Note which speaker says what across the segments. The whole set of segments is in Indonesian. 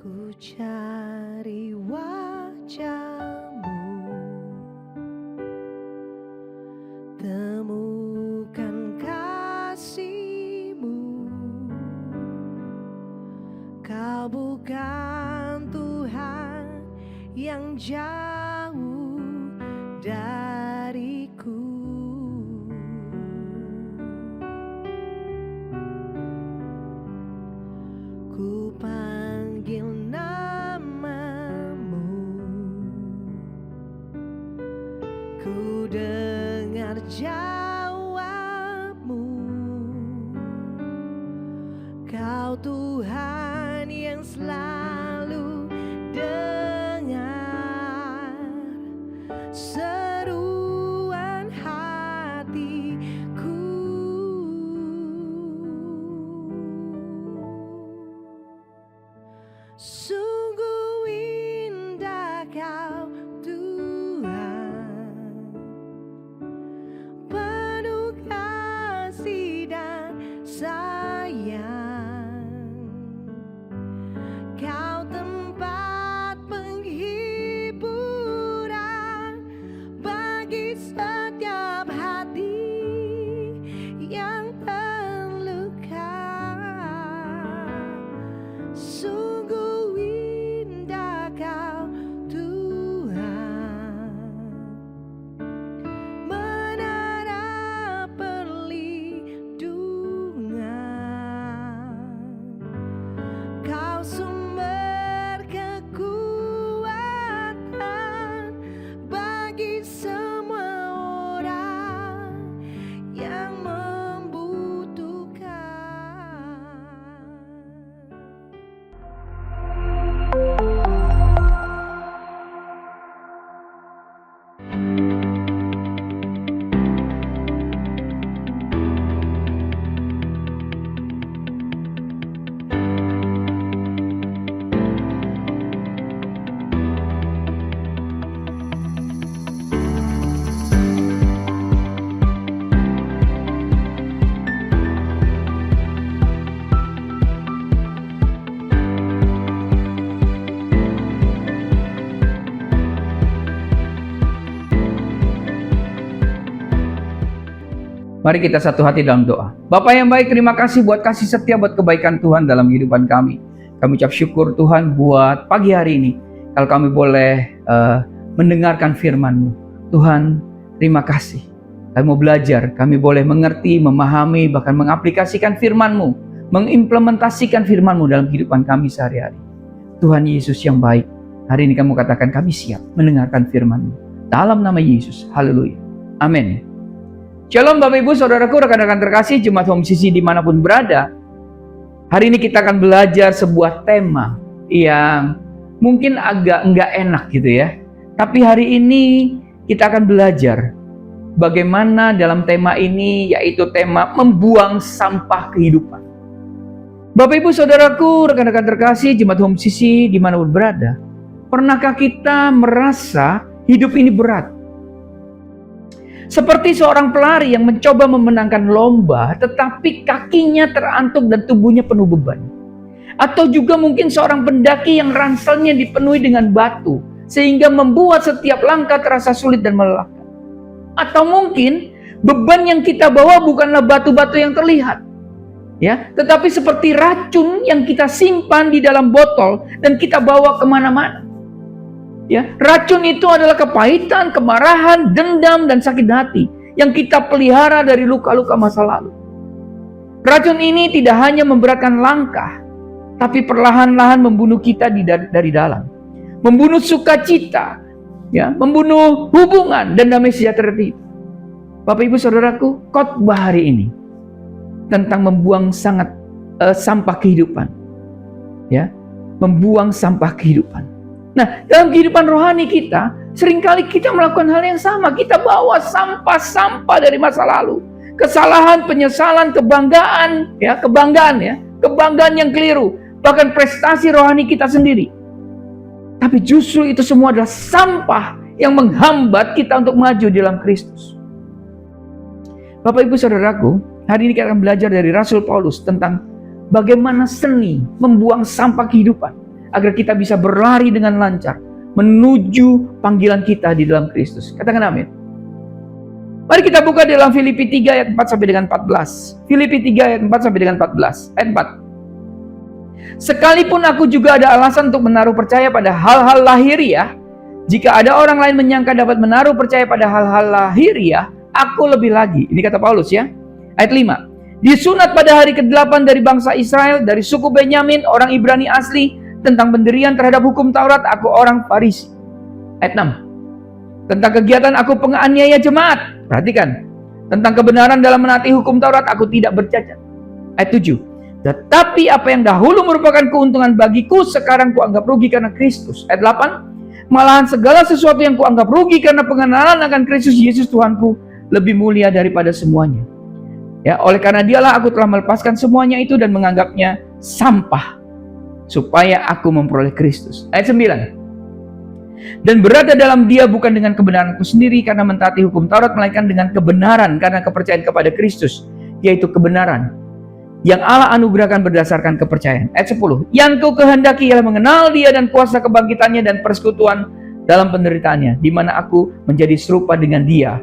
Speaker 1: Ku cari wajah-Mu, temukan kasih-Mu. Kau bukan Tuhan yang jauh dariku. Ku panggil nama-Mu, ku dengar jawab-Mu. Kau Tuhan yang selalu dengar seruan hatiku. Sungguh indah Kau Tuhan, penuh kasih dan sayang. Kau tempat penghiburan bagi setiap hati yang terluka. Sungguh indah Kau Tuhan, menara perlindungan. Kau sumber kekuatan bagi semua orang yang membutuhkan.
Speaker 2: Mari kita satu hati dalam doa. Bapa yang baik, terima kasih buat kasih setia, buat kebaikan Tuhan dalam kehidupan kami. Kami ucap syukur Tuhan buat pagi hari ini, kalau kami boleh mendengarkan firman-Mu. Tuhan, terima kasih. Kami mau belajar, kami boleh mengerti, memahami, bahkan mengaplikasikan firman-Mu, mengimplementasikan firman-Mu dalam kehidupan kami sehari-hari. Tuhan Yesus yang baik, hari ini kamu katakan kami siap mendengarkan firman-Mu. Dalam nama Yesus, haleluya. Amin. Shalom Bapak Ibu, Saudaraku, rekan-rekan terkasih, Jemaat Home CC dimanapun berada. Hari ini kita akan belajar sebuah tema yang mungkin agak enggak enak gitu ya. Tapi hari ini kita akan belajar bagaimana dalam tema ini, yaitu tema membuang sampah kehidupan. Bapak Ibu, Saudaraku, rekan-rekan terkasih, Jemaat Home CC dimanapun berada. Pernahkah kita merasa hidup ini berat? Seperti seorang pelari yang mencoba memenangkan lomba, tetapi kakinya terantuk dan tubuhnya penuh beban. Atau juga mungkin seorang pendaki yang ranselnya dipenuhi dengan batu, sehingga membuat setiap langkah terasa sulit dan melelahkan. Atau mungkin beban yang kita bawa bukanlah batu-batu yang terlihat, ya, tetapi seperti racun yang kita simpan di dalam botol dan kita bawa kemana-mana. Ya, racun itu adalah kepahitan, kemarahan, dendam, dan sakit hati yang kita pelihara dari luka-luka masa lalu. Racun ini tidak hanya memberatkan langkah, tapi perlahan-lahan membunuh kita dari dalam, membunuh sukacita, ya, membunuh hubungan dan damai sejahtera itu. Bapak Ibu Saudaraku, khotbah hari ini tentang membuang sampah kehidupan, ya, membuang sampah kehidupan. Nah, dalam kehidupan rohani kita, seringkali kita melakukan hal yang sama. Kita bawa sampah-sampah dari masa lalu. Kesalahan, penyesalan, kebanggaan yang keliru. Bahkan prestasi rohani kita sendiri. Tapi justru itu semua adalah sampah yang menghambat kita untuk maju di dalam Kristus. Bapak Ibu Saudaraku, hari ini kita akan belajar dari Rasul Paulus tentang bagaimana seni membuang sampah kehidupan. agar kita bisa berlari dengan lancar menuju panggilan kita di dalam Kristus. Katakan amin. Mari kita buka dalam Filipi 3 ayat 4 sampai dengan 14. Filipi 3 ayat 4 sampai dengan 14. Ayat 4. Sekalipun aku juga ada alasan untuk menaruh percaya pada hal-hal lahiriah, jika ada orang lain menyangka dapat menaruh percaya pada hal-hal lahiriah, aku lebih lagi. Ini kata Paulus ya. Ayat 5. Disunat pada hari ke-8 dari bangsa Israel, dari suku Benyamin, orang Ibrani asli, tentang pendirian terhadap hukum Taurat, aku orang Farisi. Ayat 6. Tentang kegiatan aku penganiaya jemaat. Perhatikan. Tentang kebenaran dalam menaati hukum Taurat, aku tidak bercacat. Ayat 7. Tetapi apa yang dahulu merupakan keuntungan bagiku, sekarang kuanggap rugi karena Kristus. Ayat 8. Malahan segala sesuatu yang kuanggap rugi karena pengenalan akan Kristus Yesus Tuhanku lebih mulia daripada semuanya. Ya, oleh karena dialah aku telah melepaskan semuanya itu dan menganggapnya sampah, supaya aku memperoleh Kristus. Ayat 9. Dan berada dalam dia bukan dengan kebenaranku sendiri karena mentaati hukum Taurat, melainkan dengan kebenaran karena kepercayaan kepada Kristus, yaitu kebenaran yang Allah anugerahkan berdasarkan kepercayaan. Ayat 10. Yang kau kehendaki ialah mengenal dia dan kuasa kebangkitannya dan persekutuan dalam penderitaannya, di mana aku menjadi serupa dengan dia.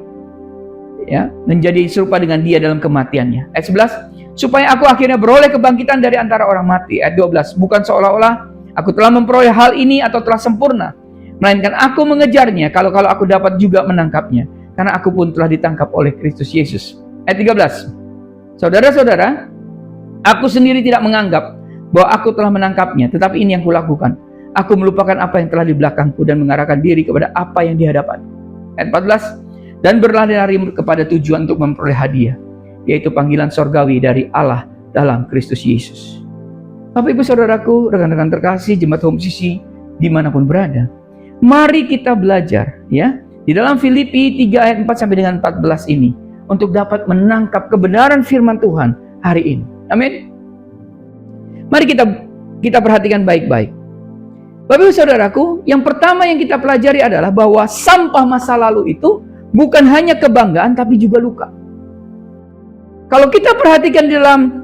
Speaker 2: Ya, menjadi serupa dengan dia dalam kematiannya. Ayat 11. Supaya aku akhirnya beroleh kebangkitan dari antara orang mati. Ayat 12. Bukan seolah-olah aku telah memperoleh hal ini atau telah sempurna, melainkan aku mengejarnya kalau aku dapat juga menangkapnya, karena aku pun telah ditangkap oleh Kristus Yesus. Ayat 13. Saudara-saudara, aku sendiri tidak menganggap bahwa aku telah menangkapnya, tetapi ini yang kulakukan. Aku melupakan apa yang telah di belakangku dan mengarahkan diri kepada apa yang di hadapan. Ayat 14. Dan berlari-lari kepada tujuan untuk memperoleh hadiah, yaitu panggilan sorgawi dari Allah dalam Kristus Yesus. Bapak Ibu Saudaraku, rekan-rekan terkasih, jemaat Home Sisi dimanapun berada, mari kita belajar ya di dalam Filipi 3 ayat 4 sampai dengan 14 ini untuk dapat menangkap kebenaran firman Tuhan hari ini. Amin. Mari kita perhatikan baik-baik. Bapak Ibu Saudaraku, yang pertama yang kita pelajari adalah bahwa sampah masa lalu itu bukan hanya kebanggaan tapi juga luka. Kalau kita perhatikan di dalam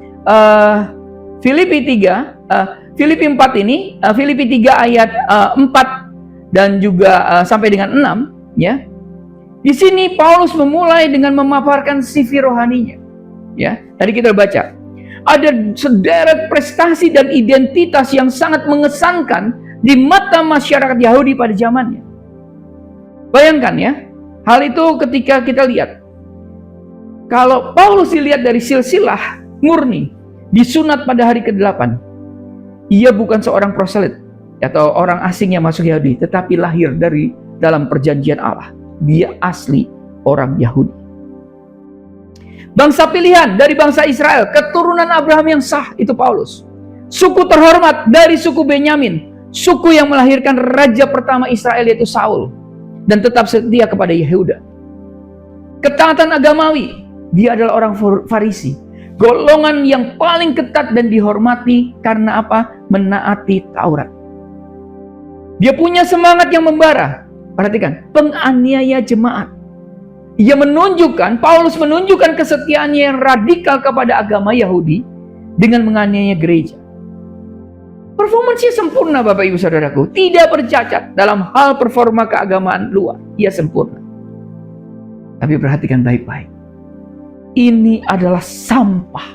Speaker 2: Filipi 4 ini, Filipi 3 ayat 4 dan juga sampai dengan 6 ya. Di sini Paulus memulai dengan memaparkan CV rohaninya. Ya, tadi kita baca. Ada sederet prestasi dan identitas yang sangat mengesankan di mata masyarakat Yahudi pada zamannya. Bayangkan ya, hal itu ketika kita lihat. Kalau Paulus dilihat dari silsilah murni, disunat pada hari ke-8. Ia bukan seorang proselit atau orang asing yang masuk Yahudi, tetapi lahir dari dalam perjanjian Allah. Dia asli orang Yahudi. Bangsa pilihan dari bangsa Israel, keturunan Abraham yang sah, itu Paulus. Suku terhormat dari suku Benyamin, suku yang melahirkan raja pertama Israel yaitu Saul, dan tetap setia kepada Yehuda. Ketaatan agamawi, dia adalah orang Farisi, golongan yang paling ketat dan dihormati karena apa? Menaati Taurat. Dia punya semangat yang membara. Perhatikan, penganiaya jemaat. Paulus menunjukkan kesetiaannya yang radikal kepada agama Yahudi dengan menganiaya gereja. Performansinya sempurna Bapak Ibu Saudaraku, tidak bercacat dalam hal performa keagamaan luar. Ia sempurna. Tapi perhatikan baik-baik. Ini adalah sampah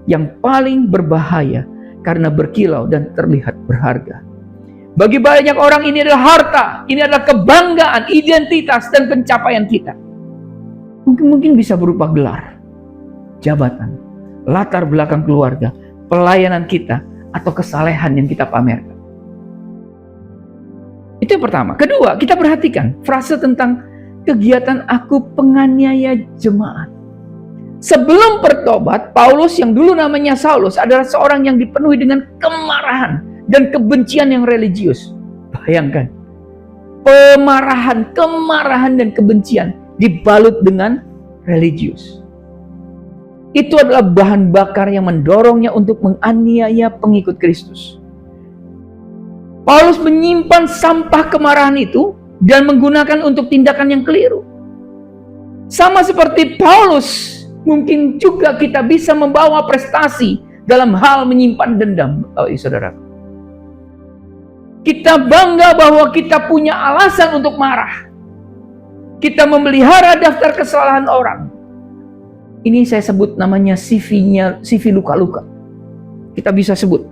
Speaker 2: yang paling berbahaya karena berkilau dan terlihat berharga. Bagi banyak orang ini adalah harta, ini adalah kebanggaan, identitas dan pencapaian kita. Mungkin bisa berupa gelar, jabatan, latar belakang keluarga, pelayanan kita, atau kesalehan yang kita pamerkan. Itu yang pertama. Kedua, kita perhatikan frase tentang kegiatan aku penganiaya jemaat. Sebelum bertobat, Paulus yang dulu namanya Saulus adalah seorang yang dipenuhi dengan kemarahan dan kebencian yang religius. Bayangkan, kemarahan dan kebencian dibalut dengan religius. Itu adalah bahan bakar yang mendorongnya untuk menganiaya pengikut Kristus. Paulus menyimpan sampah kemarahan itu dan menggunakan untuk tindakan yang keliru. Sama seperti Paulus, mungkin juga kita bisa membawa prestasi dalam hal menyimpan dendam, saudara. Kita bangga bahwa kita punya alasan untuk marah. Kita memelihara daftar kesalahan orang. Ini saya sebut namanya CV luka-luka. Kita bisa sebut.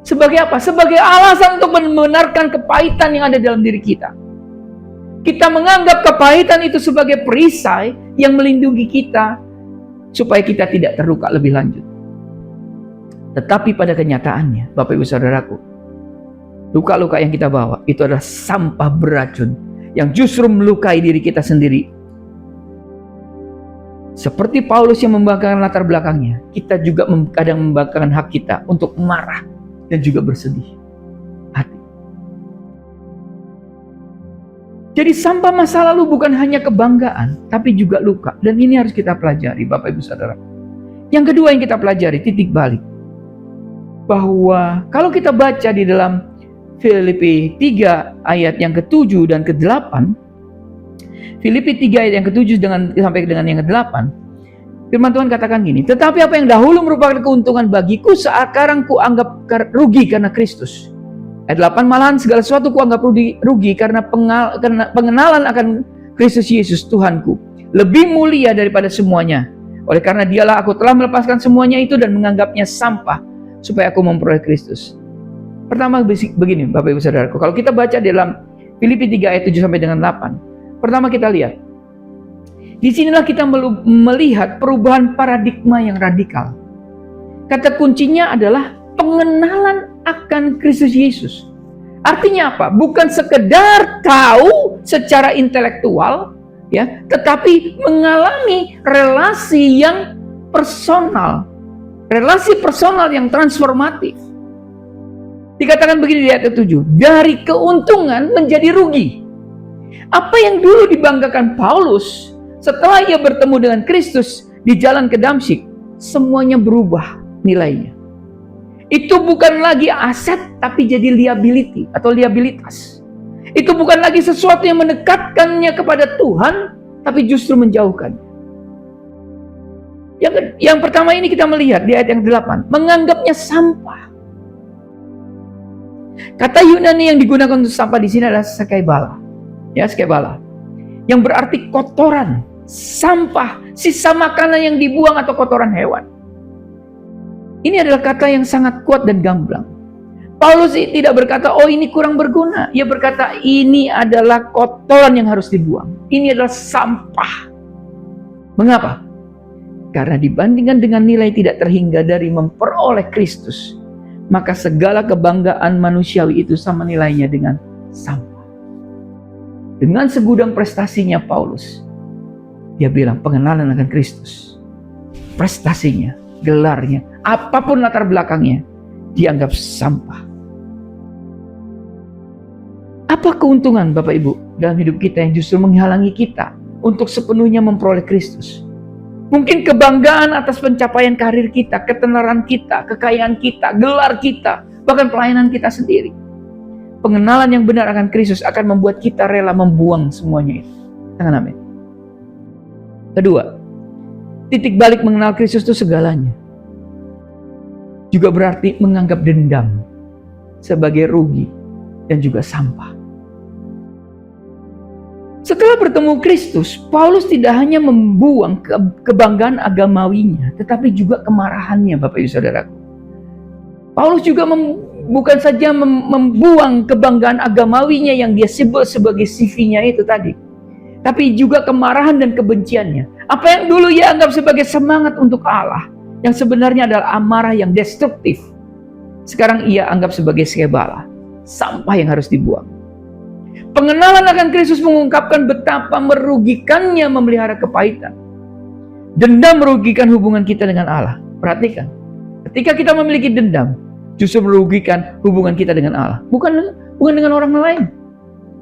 Speaker 2: Sebagai apa? Sebagai alasan untuk membenarkan kepahitan yang ada dalam diri kita. Kita menganggap kepahitan itu sebagai perisai yang melindungi kita supaya kita tidak terluka lebih lanjut. Tetapi pada kenyataannya, Bapak Ibu Saudaraku, luka-luka yang kita bawa itu adalah sampah beracun yang justru melukai diri kita sendiri. Seperti Paulus yang membanggakan latar belakangnya, kita juga kadang membanggakan hak kita untuk marah dan juga bersedih hati. Jadi sampah masa lalu bukan hanya kebanggaan, tapi juga luka. Dan ini harus kita pelajari, Bapak Ibu Saudara. Yang kedua yang kita pelajari, titik balik. Bahwa kalau kita baca di dalam Filipi 3 ayat yang ke-7 dan ke-8, Filipi 3 ayat yang ke-7 sampai dengan yang ke-8, firman Tuhan katakan gini, tetapi apa yang dahulu merupakan keuntungan bagiku, sekarang kuanggap rugi karena Kristus. Ayat 8, malahan segala sesuatu kuanggap rugi karena pengenalan akan Kristus Yesus Tuhanku lebih mulia daripada semuanya. Oleh karena dialah aku telah melepaskan semuanya itu dan menganggapnya sampah supaya aku memperoleh Kristus. Pertama begini Bapak Ibu Saudaraku, kalau kita baca dalam Filipi 3 ayat 7 sampai dengan 8, pertama kita lihat, disinilah kita melihat perubahan paradigma yang radikal. Kata kuncinya adalah pengenalan akan Kristus Yesus. Artinya apa? Bukan sekedar tahu secara intelektual, ya, tetapi mengalami relasi yang personal, relasi personal yang transformatif. Dikatakan begini di ayat 7, dari keuntungan menjadi rugi. Apa yang dulu dibanggakan Paulus setelah ia bertemu dengan Kristus di jalan ke Damsyik, semuanya berubah nilainya. Itu bukan lagi aset, tapi jadi liability atau liabilitas. Itu bukan lagi sesuatu yang mendekatkannya kepada Tuhan, tapi justru menjauhkan. Yang pertama ini kita melihat di ayat yang 8, menganggapnya sampah. Kata Yunani yang digunakan untuk sampah di sini adalah skebala. Ya, skebala. Yang berarti kotoran, sampah, sisa makanan yang dibuang atau kotoran hewan. Ini adalah kata yang sangat kuat dan gamblang. Paulus tidak berkata, oh ini kurang berguna. Ia berkata, ini adalah kotoran yang harus dibuang. Ini adalah sampah. Mengapa? Karena dibandingkan dengan nilai tidak terhingga dari memperoleh Kristus, maka segala kebanggaan manusiawi itu sama nilainya dengan sampah. Dengan segudang prestasinya Paulus, dia bilang pengenalan akan Kristus. Prestasinya, gelarnya, apapun latar belakangnya, dianggap sampah. Apa keuntungan Bapak Ibu dalam hidup kita yang justru menghalangi kita untuk sepenuhnya memperoleh Kristus? Mungkin kebanggaan atas pencapaian karir kita, ketenaran kita, kekayaan kita, gelar kita, bahkan pelayanan kita sendiri. Pengenalan yang benar akan Kristus akan membuat kita rela membuang semuanya itu. Katakan amin. Kedua, titik balik mengenal Kristus itu segalanya. Juga berarti menganggap dendam sebagai rugi dan juga sampah. Setelah bertemu Kristus, Paulus tidak hanya membuang kebanggaan agamawinya, tetapi juga kemarahannya, Bapak Ibu Saudaraku. Paulus juga bukan saja membuang kebanggaan agamawinya yang dia sebut sebagai CV-nya itu tadi, tapi juga kemarahan dan kebenciannya. Apa yang dulu ia anggap sebagai semangat untuk Allah, yang sebenarnya adalah amarah yang destruktif, sekarang ia anggap sebagai skebala, sampah yang harus dibuang. Pengenalan akan Kristus mengungkapkan betapa merugikannya memelihara kepahitan. Dendam merugikan hubungan kita dengan Allah. Perhatikan, ketika kita memiliki dendam, justru merugikan hubungan kita dengan Allah. Bukan dengan orang lain,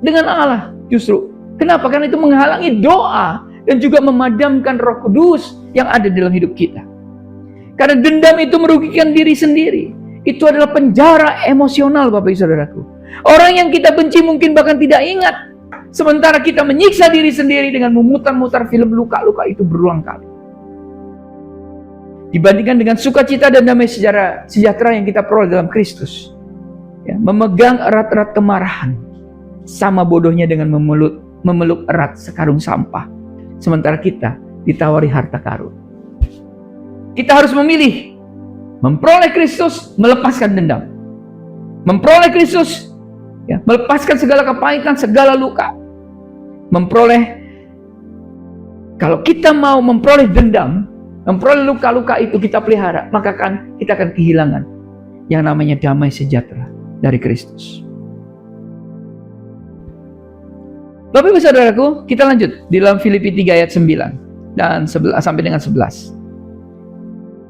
Speaker 2: dengan Allah justru. Kenapa? Karena itu menghalangi doa dan juga memadamkan Roh Kudus yang ada dalam hidup kita. Karena dendam itu merugikan diri sendiri. Itu adalah penjara emosional, Bapak Ibu Saudaraku. Orang yang kita benci mungkin bahkan tidak ingat. Sementara kita menyiksa diri sendiri dengan memutar-mutar film luka-luka itu berulang kali. Dibandingkan dengan sukacita dan damai sejahtera yang kita peroleh dalam Kristus, ya, memegang erat-erat kemarahan, sama bodohnya dengan memeluk erat sekarung sampah, sementara kita ditawari harta karun. Kita harus memilih memperoleh Kristus, melepaskan dendam. Memperoleh Kristus, ya, melepaskan segala kepahitan, segala luka. Kalau kita mau memperoleh dendam, memperoleh luka-luka itu kita pelihara, maka kita akan kehilangan yang namanya damai sejahtera dari Kristus. Bapak Ibu Saudaraku, kita lanjut di dalam Filipi 3 ayat 9 dan 11 sampai dengan 11.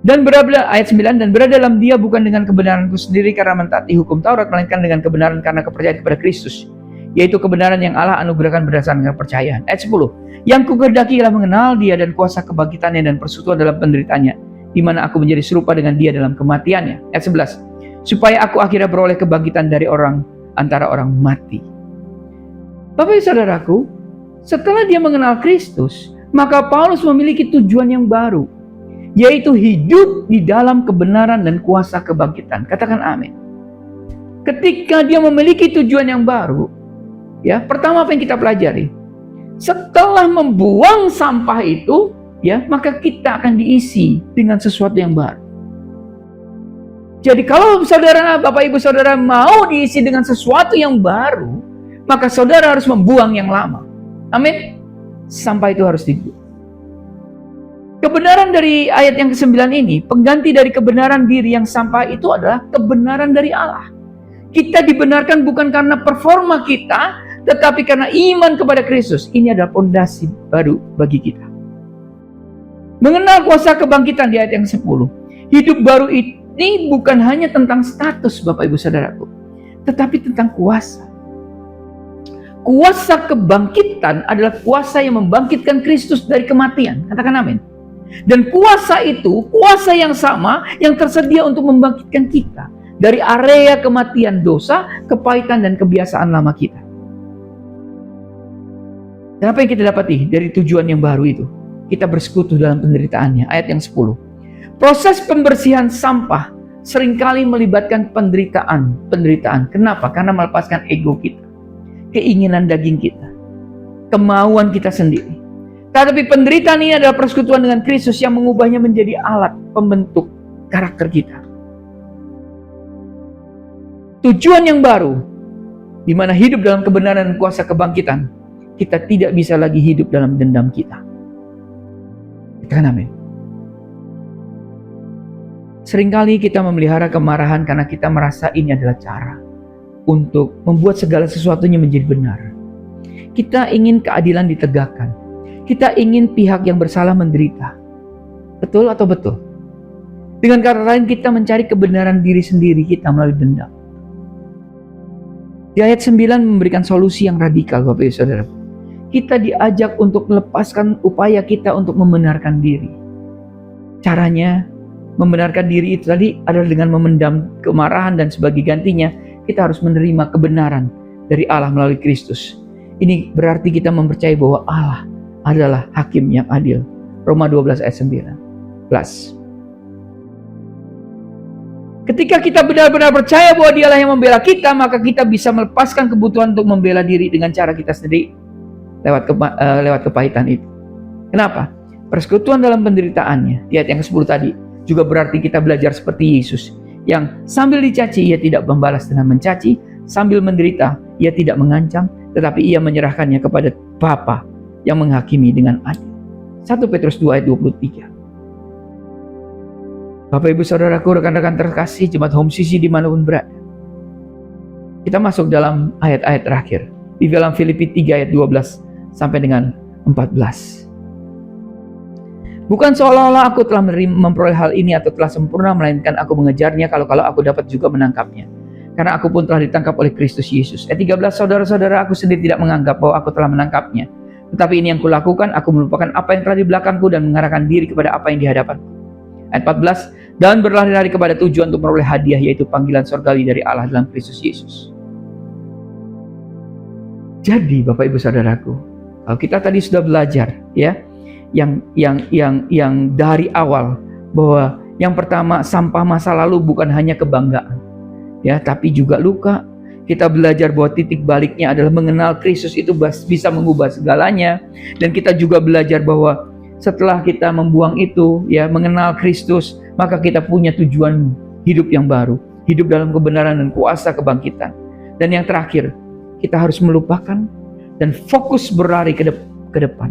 Speaker 2: Dan berada ayat 9, dan berada dalam Dia bukan dengan kebenaranku sendiri karena mentaati hukum Taurat, melainkan dengan kebenaran karena kepercayaan kepada Kristus, yaitu kebenaran yang Allah anugerahkan berdasarkan kepercayaan. Ayat 10, yang kukehendaki ialah mengenal Dia dan kuasa kebangkitannya dan persekutuan dalam penderitaannya, di mana aku menjadi serupa dengan Dia dalam kematiannya. Ayat 11, supaya aku akhirnya beroleh kebangkitan dari antara orang mati. Bapak Ibu Saudaraku, setelah dia mengenal Kristus, maka Paulus memiliki tujuan yang baru, yaitu hidup di dalam kebenaran dan kuasa kebangkitan. Katakan amin. Ketika dia memiliki tujuan yang baru, ya, pertama apa yang kita pelajari? Setelah membuang sampah itu, ya, maka kita akan diisi dengan sesuatu yang baru. Jadi kalau saudara, Bapak Ibu Saudara mau diisi dengan sesuatu yang baru, maka saudara harus membuang yang lama. Amin. Sampah itu harus dibuang. Kebenaran dari ayat yang ke-9 ini, pengganti dari kebenaran diri yang sampah itu adalah kebenaran dari Allah. Kita dibenarkan bukan karena performa kita, tetapi karena iman kepada Kristus. Ini adalah fondasi baru bagi kita. Mengenal kuasa kebangkitan di ayat yang 10. Hidup baru ini bukan hanya tentang status, Bapak Ibu Saudaraku, tetapi tentang kuasa. Kuasa kebangkitan adalah kuasa yang membangkitkan Kristus dari kematian. Katakan amin. Dan kuasa itu, kuasa yang sama yang tersedia untuk membangkitkan kita dari area kematian dosa, kepahitan, dan kebiasaan lama kita. Dan apa yang kita dapati dari tujuan yang baru itu? Kita bersekutu dalam penderitaannya. Ayat yang 10. Proses pembersihan sampah seringkali melibatkan penderitaan. Kenapa? Karena melepaskan ego kita, keinginan daging kita, kemauan kita sendiri. Tetapi penderitaan ini adalah persekutuan dengan Kristus yang mengubahnya menjadi alat pembentuk karakter kita. Tujuan yang baru, di mana hidup dalam kebenaran dan kuasa kebangkitan, kita tidak bisa lagi hidup dalam dendam kita. Katakan amin. Seringkali kita memelihara kemarahan karena kita merasa ini adalah cara untuk membuat segala sesuatunya menjadi benar. Kita ingin keadilan ditegakkan. Kita ingin pihak yang bersalah menderita. Betul atau betul? Dengan kata lain, kita mencari kebenaran diri sendiri kita melalui dendam. Di ayat 9 memberikan solusi yang radikal, Bapak Ibu Saudara. Kita diajak untuk melepaskan upaya kita untuk membenarkan diri. Caranya, membenarkan diri itu tadi adalah dengan memendam kemarahan, dan sebagai gantinya, kita harus menerima kebenaran dari Allah melalui Kristus. Ini berarti kita mempercayai bahwa Allah adalah hakim yang adil. Roma 12 ayat 19. Ketika kita benar-benar percaya bahwa Dialah yang membela kita, maka kita bisa melepaskan kebutuhan untuk membela diri dengan cara kita sendiri lewat kepahitan itu. Kenapa? Persekutuan dalam penderitaannya, di ayat yang ke-10 tadi, juga berarti kita belajar seperti Yesus, yang sambil dicaci ia tidak membalas dengan mencaci, sambil menderita ia tidak mengancam, tetapi ia menyerahkannya kepada Bapa yang menghakimi dengan adil. 1 Petrus 2 ayat 23. Bapak Ibu Saudaraku, rekan-rekan terkasih jemaat Home Sisi dimanapun berada, kita masuk dalam ayat-ayat terakhir di dalam Filipi 3 ayat 12 sampai dengan 14. Bukan seolah-olah aku telah memperoleh hal ini atau telah sempurna, melainkan aku mengejarnya kalau aku dapat juga menangkapnya. Karena aku pun telah ditangkap oleh Kristus Yesus. Ayat 13, saudara-saudara, aku sendiri tidak menganggap bahwa aku telah menangkapnya. Tetapi ini yang kulakukan, aku melupakan apa yang telah di belakangku dan mengarahkan diri kepada apa yang di hadapanku. Ayat 14, dan berlari-lari kepada tujuan untuk memperoleh hadiah, yaitu panggilan surgawi dari Allah dalam Kristus Yesus. Jadi Bapak Ibu Saudaraku, kalau kita tadi sudah belajar, ya, yang dari awal, bahwa yang pertama, sampah masa lalu bukan hanya kebanggaan. ya, tapi juga luka. Kita belajar bahwa titik baliknya adalah mengenal Kristus itu bisa mengubah segalanya. Dan kita juga belajar bahwa setelah kita membuang itu, ya, mengenal Kristus, maka kita punya tujuan hidup yang baru, hidup dalam kebenaran dan kuasa kebangkitan. Dan yang terakhir, kita harus melupakan dan fokus berlari ke depan.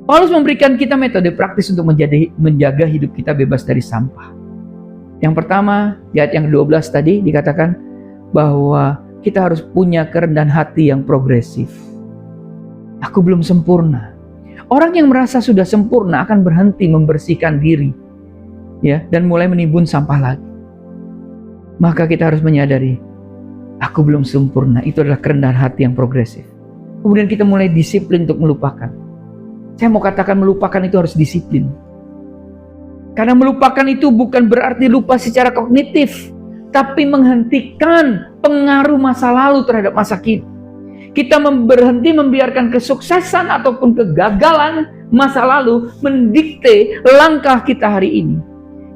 Speaker 2: Paulus memberikan kita metode praktis untuk menjaga hidup kita bebas dari sampah. Yang pertama, di ayat yang ke-12 tadi dikatakan bahwa kita harus punya kerendahan hati yang progresif. Aku belum sempurna. Orang yang merasa sudah sempurna akan berhenti membersihkan diri, ya, dan mulai menimbun sampah lagi. Maka kita harus menyadari, aku belum sempurna. Itu adalah kerendahan hati yang progresif. Kemudian kita mulai disiplin untuk melupakan. Saya mau katakan melupakan itu harus disiplin. Karena melupakan itu bukan berarti lupa secara kognitif, tapi menghentikan pengaruh masa lalu terhadap masa kini. Kita berhenti membiarkan kesuksesan ataupun kegagalan masa lalu mendikte langkah kita hari ini.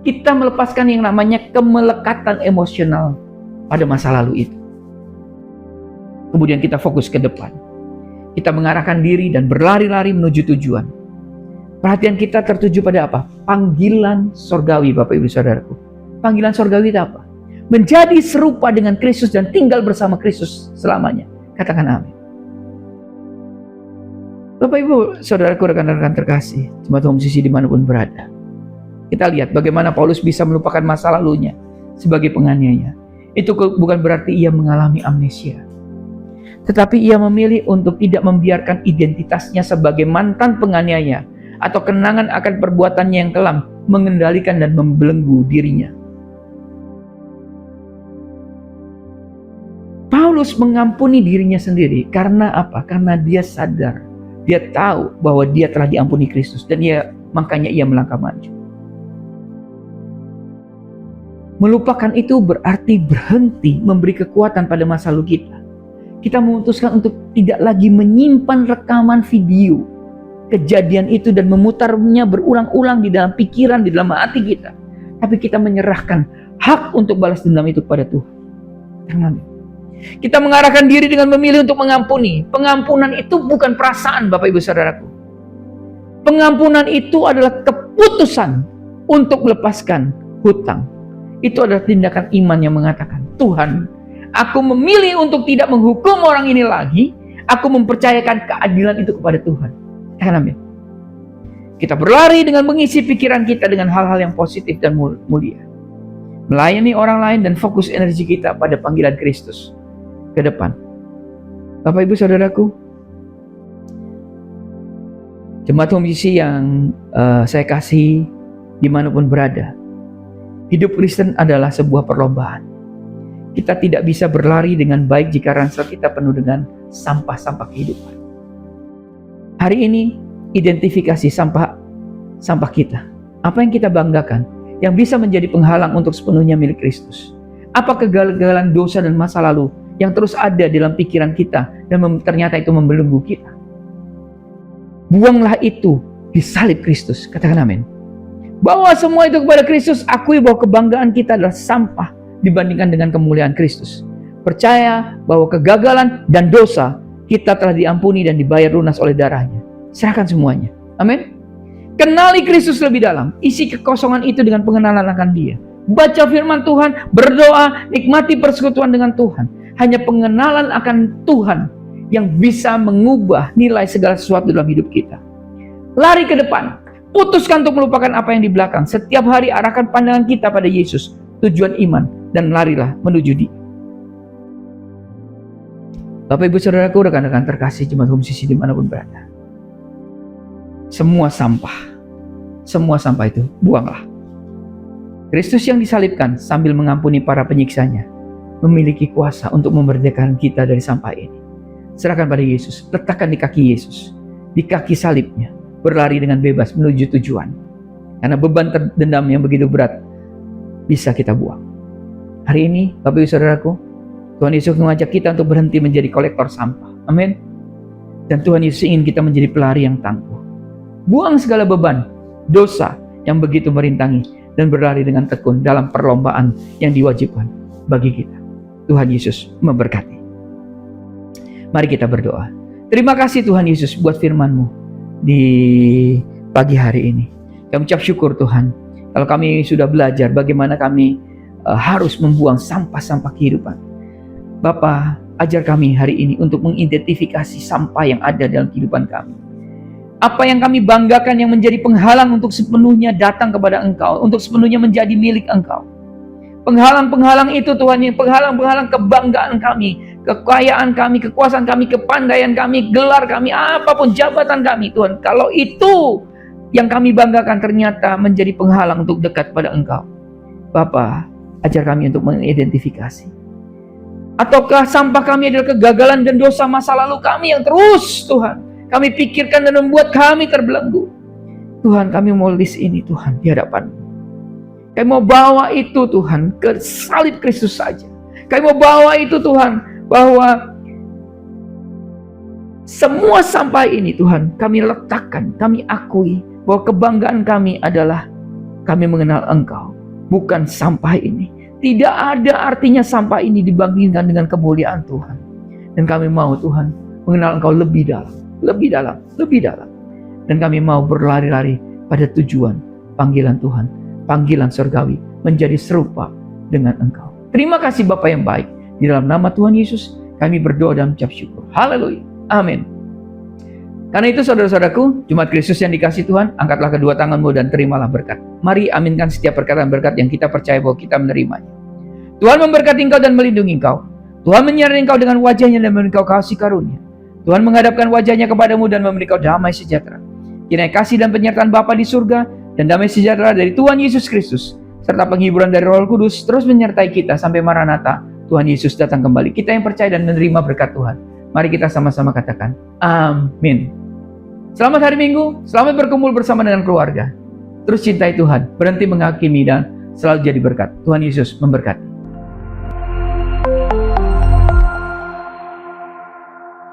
Speaker 2: Kita melepaskan yang namanya kemelekatan emosional pada masa lalu itu. Kemudian kita fokus ke depan. Kita mengarahkan diri dan berlari-lari menuju tujuan. Perhatian kita tertuju pada apa? Panggilan sorgawi, Bapak Ibu Saudaraku. Panggilan sorgawi itu apa? Menjadi serupa dengan Kristus dan tinggal bersama Kristus selamanya. Katakan amin. Bapak Ibu Saudaraku, rekan-rekan terkasih, jemaat Home CC dimanapun berada. Kita lihat bagaimana Paulus bisa melupakan masa lalunya sebagai penganiaya. Itu bukan berarti ia mengalami amnesia. Tetapi ia memilih untuk tidak membiarkan identitasnya sebagai mantan penganiaya atau kenangan akan perbuatannya yang kelam mengendalikan dan membelenggu dirinya. Paulus mengampuni dirinya sendiri karena apa? Karena dia sadar, dia tahu bahwa dia telah diampuni Kristus dan makanya ia melangkah maju. Melupakan itu berarti berhenti memberi kekuatan pada masa lalu kita. Kita memutuskan untuk tidak lagi menyimpan rekaman video kejadian itu dan memutarnya berulang-ulang di dalam pikiran, di dalam hati kita. Tapi kita menyerahkan hak untuk balas dendam itu kepada Tuhan. Amin. Kita mengarahkan diri dengan memilih untuk mengampuni. Pengampunan itu bukan perasaan, Bapak Ibu Saudaraku. Pengampunan itu adalah keputusan untuk melepaskan hutang. Itu adalah tindakan iman yang mengatakan, Tuhan, aku memilih untuk tidak menghukum orang ini lagi. Aku mempercayakan keadilan itu kepada Tuhan. Amin. Kita berlari dengan mengisi pikiran kita dengan hal-hal yang positif dan mulia. Melayani orang lain dan fokus energi kita pada panggilan Kristus ke depan. Bapak Ibu Saudaraku, jemaat Home CC yang saya kasih dimanapun berada, hidup Kristen adalah sebuah perlombaan. Kita tidak bisa berlari dengan baik jika ransel kita penuh dengan sampah-sampah kehidupan. Hari ini, identifikasi sampah kita. Apa yang kita banggakan, yang bisa menjadi penghalang untuk sepenuhnya milik Kristus. Apa kegagalan dosa dan masa lalu yang terus ada dalam pikiran kita dan ternyata itu membelenggu kita. Buanglah itu di salib Kristus. Katakan amin. Bawa semua itu kepada Kristus. Akui bahwa kebanggaan kita adalah sampah dibandingkan dengan kemuliaan Kristus. Percaya bahwa kegagalan dan dosa kita telah diampuni dan dibayar lunas oleh darahnya. Serahkan semuanya. Amin. Kenali Kristus lebih dalam. Isi kekosongan itu dengan pengenalan akan Dia. Baca firman Tuhan, berdoa, nikmati persekutuan dengan Tuhan. Hanya pengenalan akan Tuhan yang bisa mengubah nilai segala sesuatu dalam hidup kita. Lari ke depan. Putuskan untuk melupakan apa yang di belakang. Setiap hari arahkan pandangan kita pada Yesus, tujuan iman, dan larilah menuju Dia. Bapak Ibu Saudaraku, rekan-rekan terkasih jemaat Home CC dimanapun berada. Semua sampah itu buanglah. Kristus yang disalibkan sambil mengampuni para penyiksanya memiliki kuasa untuk memerdekakan kita dari sampah ini. Serahkan pada Yesus, letakkan di kaki Yesus, di kaki salibnya, berlari dengan bebas menuju tujuan. Karena beban terdendam yang begitu berat bisa kita buang. Hari ini, Bapak Ibu Saudaraku, Tuhan Yesus mengajak kita untuk berhenti menjadi kolektor sampah. Amin. Dan Tuhan Yesus ingin kita menjadi pelari yang tangguh. Buang segala beban, dosa yang begitu merintangi, dan berlari dengan tekun dalam perlombaan yang diwajibkan bagi kita. Tuhan Yesus memberkati. Mari kita berdoa. Terima kasih Tuhan Yesus buat firman-Mu di pagi hari ini. Kami ucap syukur Tuhan, kalau kami sudah belajar bagaimana kami harus membuang sampah-sampah kehidupan. Bapa, ajar kami hari ini untuk mengidentifikasi sampah yang ada dalam kehidupan kami. Apa yang kami banggakan yang menjadi penghalang untuk sepenuhnya datang kepada Engkau, untuk sepenuhnya menjadi milik Engkau. Penghalang-penghalang itu Tuhan, yang penghalang-penghalang kebanggaan kami, kekayaan kami, kekuasaan kami, kepandaian kami, gelar kami, apapun jabatan kami Tuhan. Kalau itu yang kami banggakan ternyata menjadi penghalang untuk dekat pada Engkau. Bapa, ajar kami untuk mengidentifikasi. Ataukah sampah kami adalah kegagalan dan dosa masa lalu kami yang terus Tuhan kami pikirkan dan membuat kami terbelenggu. Tuhan, kami mau list ini Tuhan di hadapan-Mu. Kami mau bawa itu Tuhan ke salib Kristus saja. Kami mau bawa itu Tuhan, bahwa semua sampah ini Tuhan kami letakkan, kami akui bahwa kebanggaan kami adalah kami mengenal Engkau, bukan sampah ini. Tidak ada artinya sampah ini dibandingkan dengan kemuliaan Tuhan. Dan kami mau Tuhan mengenal Engkau lebih dalam, lebih dalam, lebih dalam. Dan kami mau berlari-lari pada tujuan panggilan Tuhan, panggilan surgawi, menjadi serupa dengan Engkau. Terima kasih Bapa yang baik. Di dalam nama Tuhan Yesus kami berdoa dan ucap syukur. Haleluya. Amin. Karena itu saudara-saudaraku, Jemaat Kristus yang dikasihi Tuhan, angkatlah kedua tanganmu dan terimalah berkat. Mari aminkan setiap perkataan berkat yang kita percaya bahwa kita menerimanya. Tuhan memberkati engkau dan melindungi engkau. Tuhan menyertai engkau dengan wajahnya dan memberi engkau kasih karunia. Tuhan menghadapkan wajahnya kepadamu dan memberi engkau damai sejahtera. Kiranya kasih dan penyertaan Bapa di surga dan damai sejahtera dari Tuhan Yesus Kristus serta penghiburan dari Roh Kudus terus menyertai kita sampai Maranatha, Tuhan Yesus datang kembali. Kita yang percaya dan menerima berkat Tuhan, mari kita sama-sama katakan amin. Selamat hari Minggu, selamat berkumpul bersama dengan keluarga. Terus cintai Tuhan, berhenti menghakimi dan selalu jadi berkat. Tuhan Yesus memberkati.